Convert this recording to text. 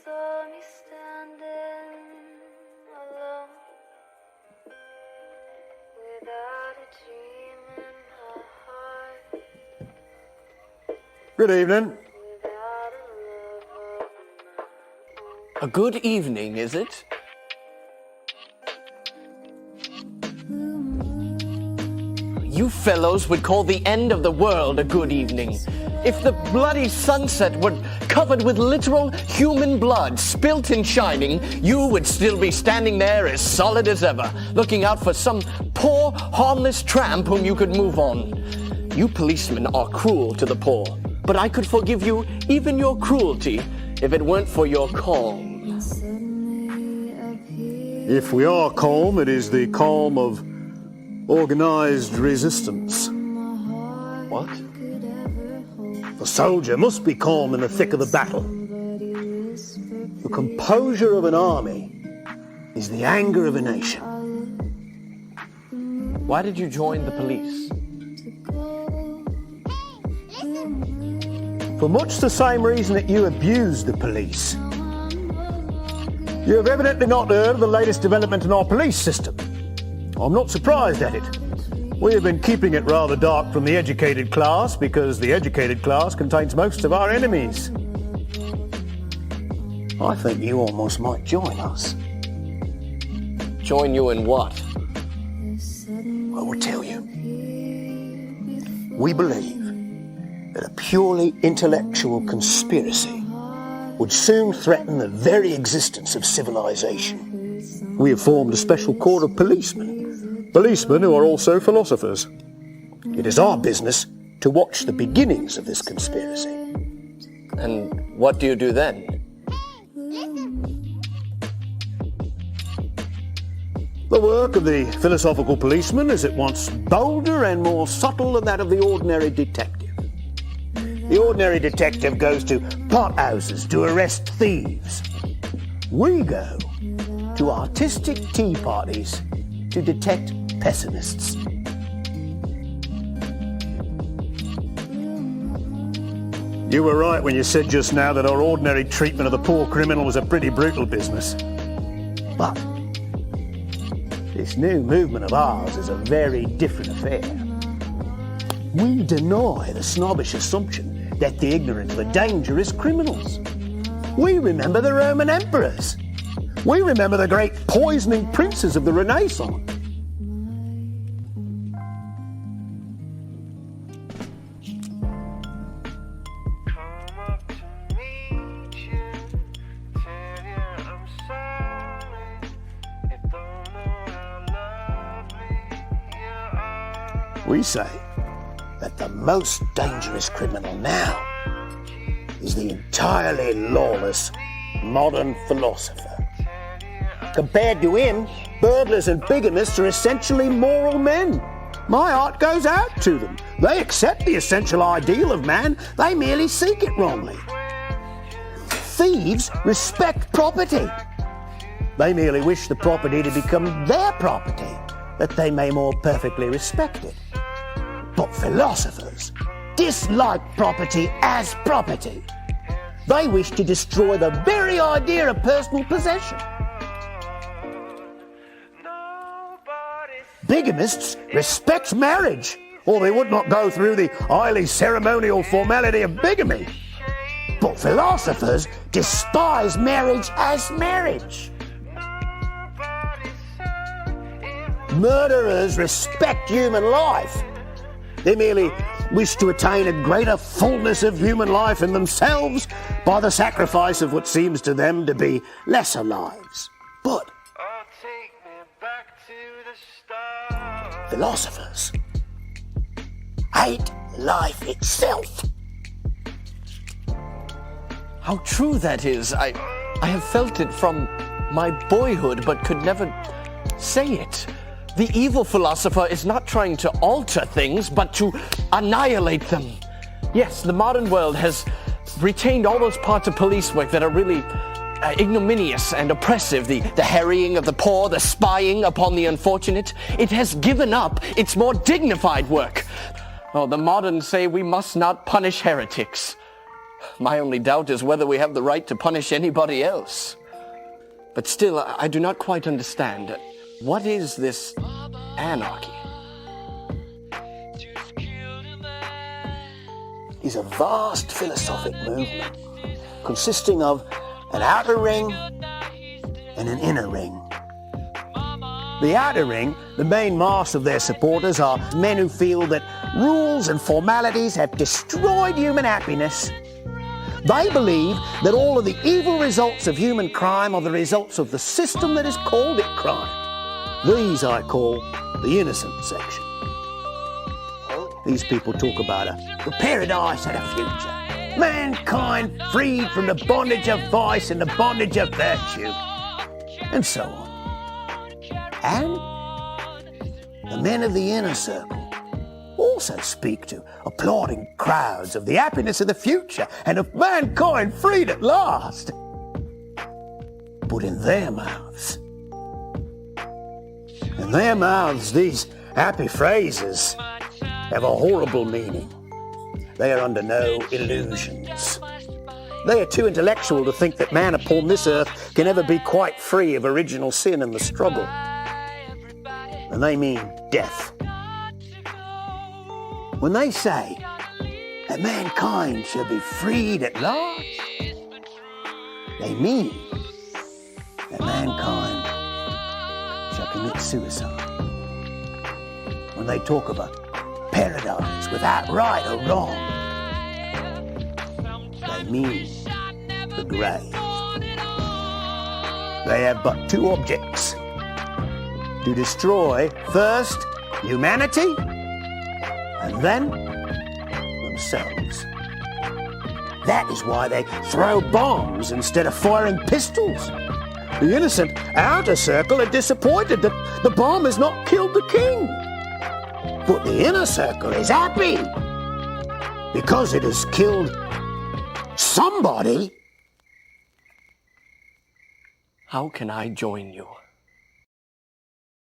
saw me standing alone, without a dream in my heart, Good evening. without a love of my own. A good evening, is it? You fellows would call the end of the world a good evening. If the bloody sunset were covered with literal human blood, spilt and shining, you would still be standing there as solid as ever, looking out for some poor, harmless tramp whom you could move on. You policemen are cruel to the poor, but I could forgive you even your cruelty if it weren't for your calm. If we are calm, it is the calm of organized resistance. What? The soldier must be calm in the thick of the battle. The composure of an army is the anger of a nation. Why did you join the police? For much the same reason that you abuse the police. You have evidently not heard of the latest development in our police system. I'm not surprised at it. We have been keeping it rather dark from the educated class because the educated class contains most of our enemies. I think you almost might join us. Join you in what? I will tell you. We believe that a purely intellectual conspiracy would soon threaten the very existence of civilization. We have formed a special corps of policemen who are also philosophers. It is our business to watch the beginnings of this conspiracy. And what do you do then? The work of the philosophical policeman is at once bolder and more subtle than that of the ordinary detective. The ordinary detective goes to pothouses to arrest thieves. We go to artistic tea parties to detect pessimists. You were right when you said just now that our ordinary treatment of the poor criminal was a pretty brutal business. But this new movement of ours is a very different affair. We deny the snobbish assumption that the ignorant are the dangerous criminals. We remember the Roman emperors. We remember the great poisoning princes of the Renaissance. We say that the most dangerous criminal now is the entirely lawless modern philosopher. Compared to him, burglars and bigamists are essentially moral men. My heart goes out to them. They accept the essential ideal of man, they merely seek it wrongly. Thieves respect property. They merely wish the property to become their property, that they may more perfectly respect it. But philosophers dislike property as property. They wish to destroy the very idea of personal possession. Bigamists respect marriage, or they would not go through the highly ceremonial formality of bigamy. But philosophers despise marriage as marriage. Murderers respect human life. They merely wish to attain a greater fullness of human life in themselves by the sacrifice of what seems to them to be lesser lives. But philosophers hate life itself. How true that is. I have felt it from my boyhood, but could never say it. The evil philosopher is not trying to alter things, but to annihilate them. Yes, the modern world has retained all those parts of police work that are really ignominious and oppressive, the harrying of the poor, the spying upon the unfortunate. It has given up its more dignified work. Oh, the moderns say we must not punish heretics. My only doubt is whether we have the right to punish anybody else. But still, I do not quite understand. What is this anarchy? Is a vast philosophic movement consisting of an outer ring and an inner ring. The outer ring, the main mass of their supporters, are men who feel that rules and formalities have destroyed human happiness. They believe that all of the evil results of human crime are the results of the system that has called it crime. These I call the innocent section. These people talk about a paradise and a future. Mankind freed from the bondage of vice and the bondage of virtue. And so on. And the men of the inner circle also speak to applauding crowds of the happiness of the future and of mankind freed at last. But in their mouths, these happy phrases have a horrible meaning. They are under no illusions. They are too intellectual to think that man upon this earth can ever be quite free of original sin and the struggle. And they mean death. When they say that mankind shall be freed at last, they mean that mankind shall commit suicide. When they talk of a paradise without right or wrong, they mean the grave. They have but two objects: to destroy first humanity and then themselves. That is why they throw bombs instead of firing pistols. The innocent outer circle are disappointed that the bomb has not killed the king. But the inner circle is happy because it has killed somebody. How can I join you?